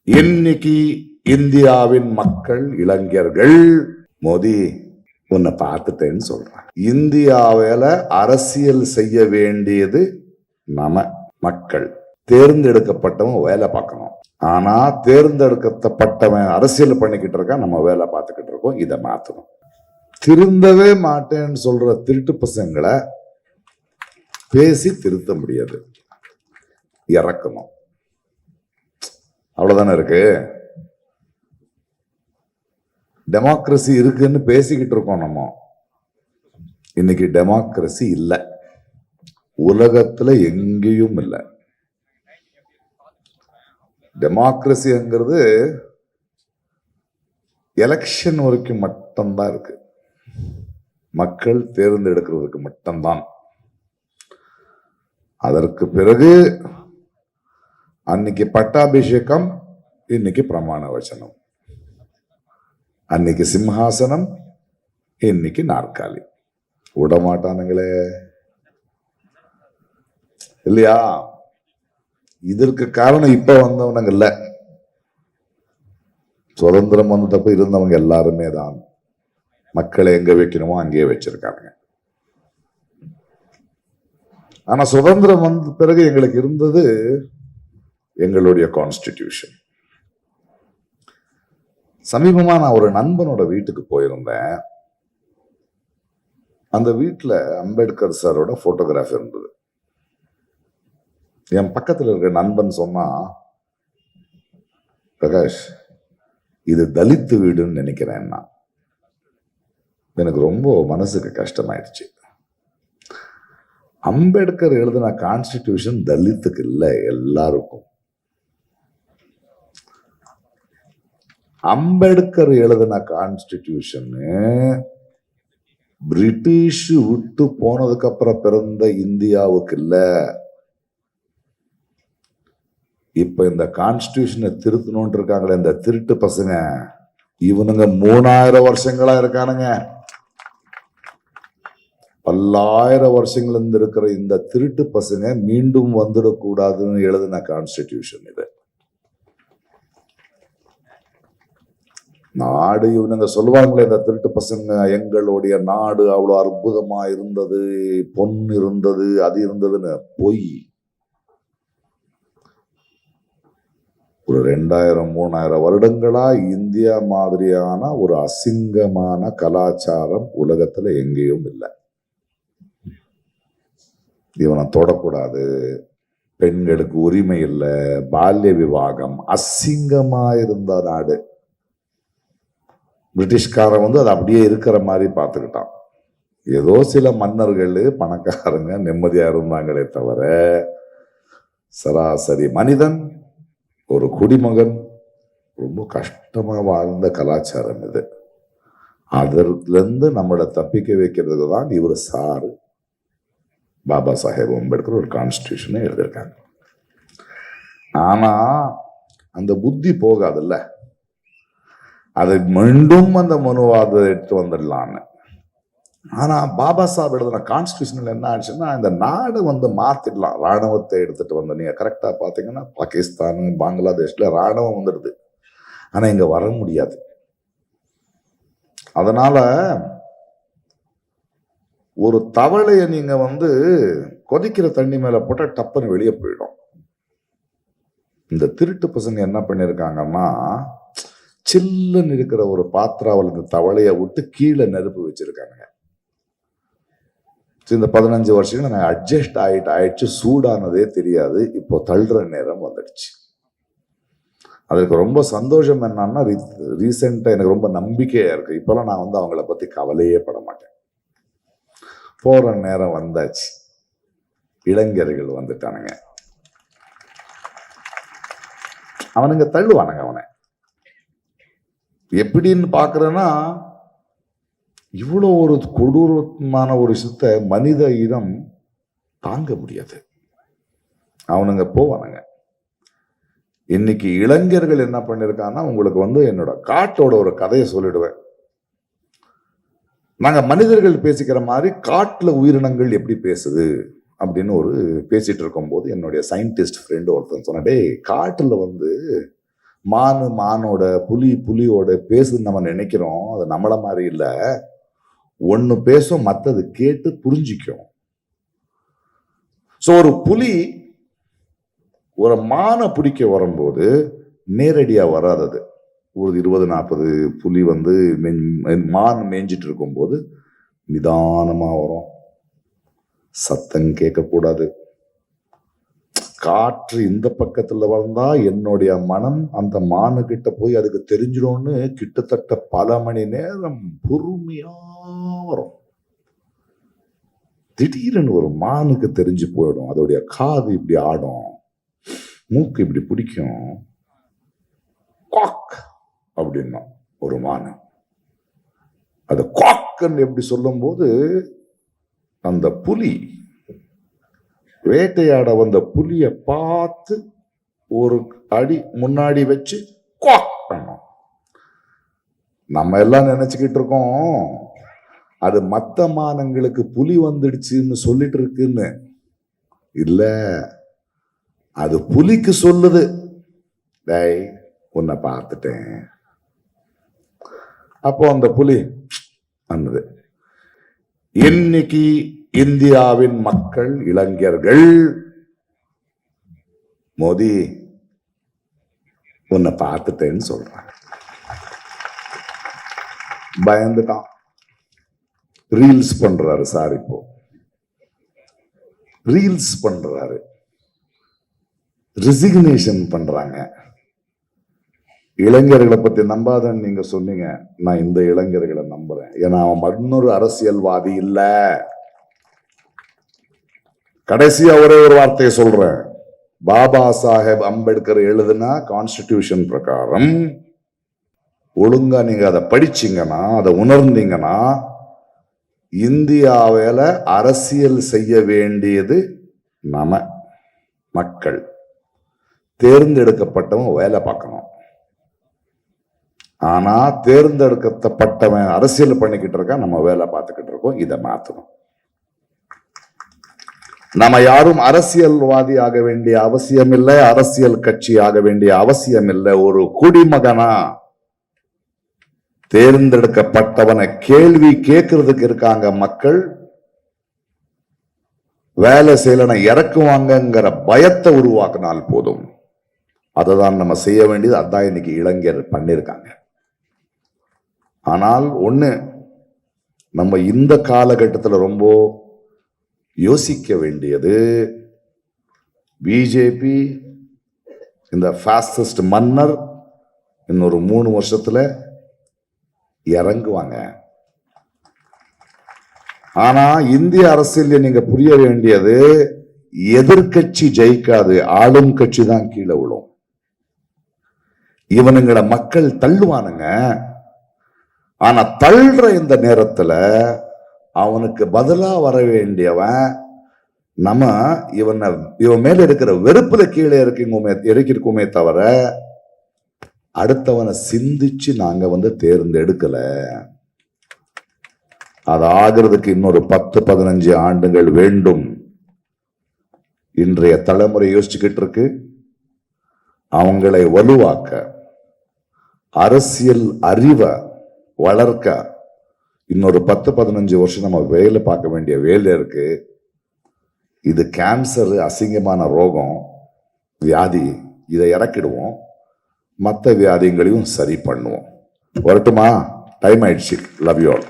இன்னைக்கு இந்தியாவின் மக்கள் இளைஞர்கள் மோடி உன்னை பார்த்துட்டேன்னு சொல்றான். இந்தியாவில அரசியல் செய்ய வேண்டியது நம்ம மக்கள். தேர்ந்தெடுக்கப்பட்டவன் வேலை பார்க்கணும். ஆனா தேர்ந்தெடுக்கப்பட்டவன் அரசியல் பண்ணிக்கிட்டு இருக்கான், நம்ம வேலை பார்த்துக்கிட்டு இருக்கோம். இதை மாத்தணும். திருந்தவே மாட்டேன்னு சொல்ற திருட்டு பசங்களை பேசி திருத்த முடியாது, இறக்கணும். அவ்வளவுதானே இருக்கு. டெமோக்ரஸி இருக்குன்னு பேசிக்கிட்டு இருக்கோம் நம்ம. இன்னைக்கு டெமோக்ரஸி இல்லை, உலகத்துல எங்கேயும் இல்லை. டெமோக்ரஸிங்கிறது எலெக்ஷன் வரைக்கும் மட்டும்தான் இருக்கு. மக்கள் தேர்ந்தெடுக்கிறதுக்கு மட்டும்தான். அதற்கு பிறகு அன்னைக்கு பட்டாபிஷேகம், இன்னைக்கு பிரமாண வச்சனம், அன்னைக்கு சிம்ஹாசனம், இன்னைக்கு நாற்காலி. விடமாட்டானுங்களே இல்லையா? இதற்கு காரணம் இப்ப வந்தவனுங்க இல்ல, சுதந்திரம் வந்தப்ப இருந்தவங்க எல்லாருமே தான். மக்களை எங்க வைக்கணுமோ அங்கேயே வச்சிருக்காங்க. ஆனா சுதந்திரம் வந்த பிறகு எங்களுக்கு இருந்தது எங்களுடைய கான்ஸ்டிடியூஷன். சமீபமா நான் ஒரு நண்பனோட வீட்டுக்கு போயிருந்தேன். அந்த வீட்டுல அம்பேத்கர் சாரோட போட்டோகிராஃப் இருந்தது. என் பக்கத்துல இருக்க நண்பன் சொன்னா, பிரகாஷ் இது தலித்து வீடுன்னு நினைக்கிறேன்னா. எனக்கு ரொம்ப மனசுக்கு கஷ்டமாயிடுச்சு. அம்பேத்கர் எழுதின கான்ஸ்டிடியூஷன் தலித்துக்கு இல்லை, எல்லாருக்கும். அம்பேத்கர் எழுதின கான்ஸ்டிடியூஷன் பிரிட்டிஷ் விட்டு போனதுக்கு அப்புறம் பிறந்த இந்தியாவுக்கு இல்ல. இப்ப இந்த கான்ஸ்டிடியூஷனை திருத்தணும் இருக்காங்களே இந்த திருட்டு பசங்க, இவனுங்க 3000 வருஷங்களா இருக்கானுங்க. பல்லாயிரம் வருஷங்கள் இருந்து இருக்கிற இந்த திருட்டு பசங்க மீண்டும் வந்துடக்கூடாதுன்னு எழுதின கான்ஸ்டிடியூஷன் இது. நாடு இவனுங்க சொல்லுவாங்களே இந்த திருட்டு பசங்க, எங்களுடைய நாடு அவ்வளவு அற்புதமா இருந்தது, பொன் இருந்தது, அது இருந்ததுன்னு. பொய். ஒரு 2000-3000 வருடங்களா இந்தியா மாதிரியான ஒரு அசிங்கமான கலாச்சாரம் உலகத்துல எங்கேயும் இல்லை. இவனை தொடக்கூடாது, பெண்களுக்கு உரிமை இல்லை, பால்ய விவாகம், அசிங்கமா இருந்த நாடு. பிரிட்டிஷ்காரன் அதை அப்படியே இருக்கிற மாதிரி பார்த்துக்கிட்டான். ஏதோ சில மன்னர்கள் பணக்காரங்க நிம்மதியா இருந்தாங்களே தவிர சராசரி மனிதன், ஒரு குடிமகன் ரொம்ப கஷ்டமா வாழ்ந்த கலாச்சாரம் இது. அதிலிருந்து நம்மளை தப்பிக்க வைக்கிறதுக்கு தான் இவர் சாரு பாபா சாஹேப் அம்பேத்கர் ஒரு கான்ஸ்டிடியூஷனை எழுதியிருக்காங்க. ஆனா அந்த புத்தி போகாதுல்ல, அதை மீண்டும் அந்த மனுவாதை எடுத்து வந்துடலான்னு. ஆனா பாபா சாஹேப் எழுதின கான்ஸ்டிடியூஷன்ல என்ன ஆச்சுன்னா, இந்த நாடு மாத்திடலாம். ராணுவத்தை எடுத்துட்டு வந்து, நீங்க கரெக்டா பாத்தீங்கன்னா பாகிஸ்தான், பங்களாதேஷ்ல ராணுவம் வந்துடுது. ஆனா இங்க வர முடியாது. அதனால ஒரு தவளைய நீங்க கொதிக்கிற தண்ணி மேல போட்டா டப்புன்னு வெளியே போயிடும். இந்த திருட்டு பசங்க என்ன பண்ணிருக்காங்கன்னா, சில்லுன்னு இருக்கிற ஒரு பாத்திராவில் இந்த தவளைய விட்டு கீழே நெருப்பு வச்சிருக்காங்க. இந்த 15 வருஷங்கள் நான் அட்ஜஸ்ட் ஆயிடுச்சு, சூடானதே தெரியாது. இப்போ தள்ளுற நேரம் வந்துடுச்சு. அதுக்கு ரொம்ப சந்தோஷம் என்னன்னா, ரீசெண்டா எனக்கு ரொம்ப நம்பிக்கையா இருக்கு. இப்பெல்லாம் நான் அவங்கள பத்தி கவலையே பட மாட்டேன். போற நேரம் வந்தாச்சு. இளைஞர்கள் வந்துட்டானுங்க. அவனுங்க தள்ளுவானுங்க. அவனை எப்படின்னு பாக்குறேன்னா, இவ்வளவு ஒரு கொடூரமான ஒரு விஷயத்தை மனித இனம் தாங்க முடியாது. அவனுங்க போவானுங்க. இன்னைக்கு இளைஞர்கள் என்ன பண்ணிருக்காங்கன்னா, உங்களுக்கு என்னோட காட்டோட ஒரு கதையை சொல்லிடுவேன். நாங்க மனிதர்கள் பேசிக்கிற மாதிரி காட்டுல உயிரினங்கள் எப்படி பேசுது அப்படின்னு பேசிட்டு இருக்கும் போது என்னுடைய சயின்டிஸ்ட் ஃப்ரெண்டு ஒருத்தன் சொன்ன, டே காட்டுல மானோட புலியோட பேசுன்னு நம்ம நினைக்கிறோம். அது நம்மள மாதிரி இல்லை. ஒன்னு பேசும், மற்றது கேட்டு புரிஞ்சிக்கும். ஸோ ஒரு புலி ஒரு மானை பிடிக்க வரும்போது நேரடியா வராதது. ஒரு 20-40 புலி மான் மேய்ஞ்சிட்டு இருக்கும்போது நிதானமா வரும். சத்தம் கேட்கக்கூடாது. காற்று இந்த பக்கத்துல வந்தா என்னுடைய மனம் அந்த மானு கிட்ட போய் அதுக்கு தெரிஞ்சிடும்னு கிட்டத்தட்ட பல மணி நேரம் பொறுமையா வரும். திடீர்னு ஒரு மானுக்கு தெரிஞ்சு போயிடும். அதோடைய காது இப்படி ஆடும், மூக்கு இப்படி பிடிக்கும். குவாக் அப்படின்னா ஒரு மானு அது குவாக்குன்னு எப்படி சொல்லும் போது அந்த புலி வேட்டையாட வந்த புலிய பார்த்து ஒரு அடி முன்னாடி வச்சு குவாக் பண்ணும். நம்ம எல்லாம் நினைச்சுக்கிட்டு இருக்கோம் அது மத்த மானங்களுக்கு புலி வந்துடுச்சுன்னு சொல்லிட்டு இருக்குன்னு. இல்ல, அது புலிக்கு சொல்லுது, டேய் உன்னை பார்த்துட்டேன். அப்போ அந்த புலி அன்னது. இன்னைக்கு இந்தியாவின் மக்கள், இளைஞர்கள், மோடி உன்னை பார்த்துட்டேன்னு சொல்றாங்க. பயந்துட்டான். ரீல்ஸ் பண்றாரு சார். இப்போ ரீல்ஸ் பண்றாரு, ரிசிக்னேஷன் பண்றாங்க. இளைஞர்களை பத்தி நம்பாதன்னு நீங்க சொன்னீங்க. நான் இந்த இளைஞர்களை நம்புறேன். ஏன்னா அவன் இன்னொரு அரசியல்வாதி இல்ல. கடைசியா ஒரே ஒரு வார்த்தையை சொல்றேன். பாபா சாஹேப் அம்பேத்கர் எழுதுனா கான்ஸ்டிடியூஷன் பிரகாரம் ஒழுங்கா நீங்க அதை படிச்சீங்கன்னா, அதை உணர்ந்தீங்கன்னா, இந்தியாவில அரசியல் செய்ய வேண்டியது நம்ம மக்கள். தேர்ந்தெடுக்கப்பட்டவன் வேலை பார்க்கணும். ஆனா தேர்ந்தெடுக்கப்பட்டவன் அரசியல் பண்ணிக்கிட்டு இருக்கான், நம்ம வேலை பார்த்துக்கிட்டு இருக்கோம். இதை மாற்றணும். நம்ம யாரும் அரசியல்வாதி ஆக வேண்டிய அவசியம் இல்லை, அரசியல் கட்சி ஆக வேண்டிய அவசியம் இல்லை. ஒரு குடிமகனா தேர்ந்தெடுக்கப்பட்டவனை கேள்வி கேட்கறதுக்கு இருக்காங்க மக்கள். வேலை செய்யலனா இறக்குவாங்கங்கிற பயத்தை உருவாக்கினால் போதும். அதுதான் நம்ம செய்ய வேண்டியது. அதான் இன்னைக்கு இளைஞர் பண்ணிருக்காங்க. ஆனால் ஒண்ணு, நம்ம இந்த காலகட்டத்தில் ரொம்ப யோசிக்க வேண்டியது, பிஜேபி இந்த பாசிஸ்ட் மன்னர் இன்னொரு 3 வருஷத்துல இறங்குவாங்க. ஆனா இந்திய அரசியல் நீங்க புரிய வேண்டியது, எதிர்கட்சி ஜெயிக்காது, ஆளும் கட்சி தான் கீழே விழும். இவனுங்களை மக்கள் தள்ளுவானுங்க. ஆனா தள்ளுற இந்த நேரத்துல அவனுக்கு பதிலா வர வேண்டியவன் நம்ம இவன் மேல இருக்கிற வெறுப்புல கீழே இறக்கிருக்குமே தவிர அடுத்தவனை சிந்திச்சு நாங்க தேர்ந்தெடுக்கல. அது ஆகிறதுக்கு இன்னொரு 10-15 ஆண்டுகள் வேண்டும். இன்றைய தலைமுறை யோசிச்சுக்கிட்டு இருக்கு. அவங்களை வலுவாக்க, அரசியல் அறிவை வளர்க்க இன்னொரு 10-15 வருஷம் நம்ம வேலை பார்க்க வேண்டிய வேலை இருக்கு. இது கேன்சர், அசிங்கமான ரோகம், வியாதி. இதை இறக்கிடுவோம், மற்ற வியாதிகளையும் சரி பண்ணுவோம். வரட்டுமா? டைம் ஆயிடுச்சு. Love you all.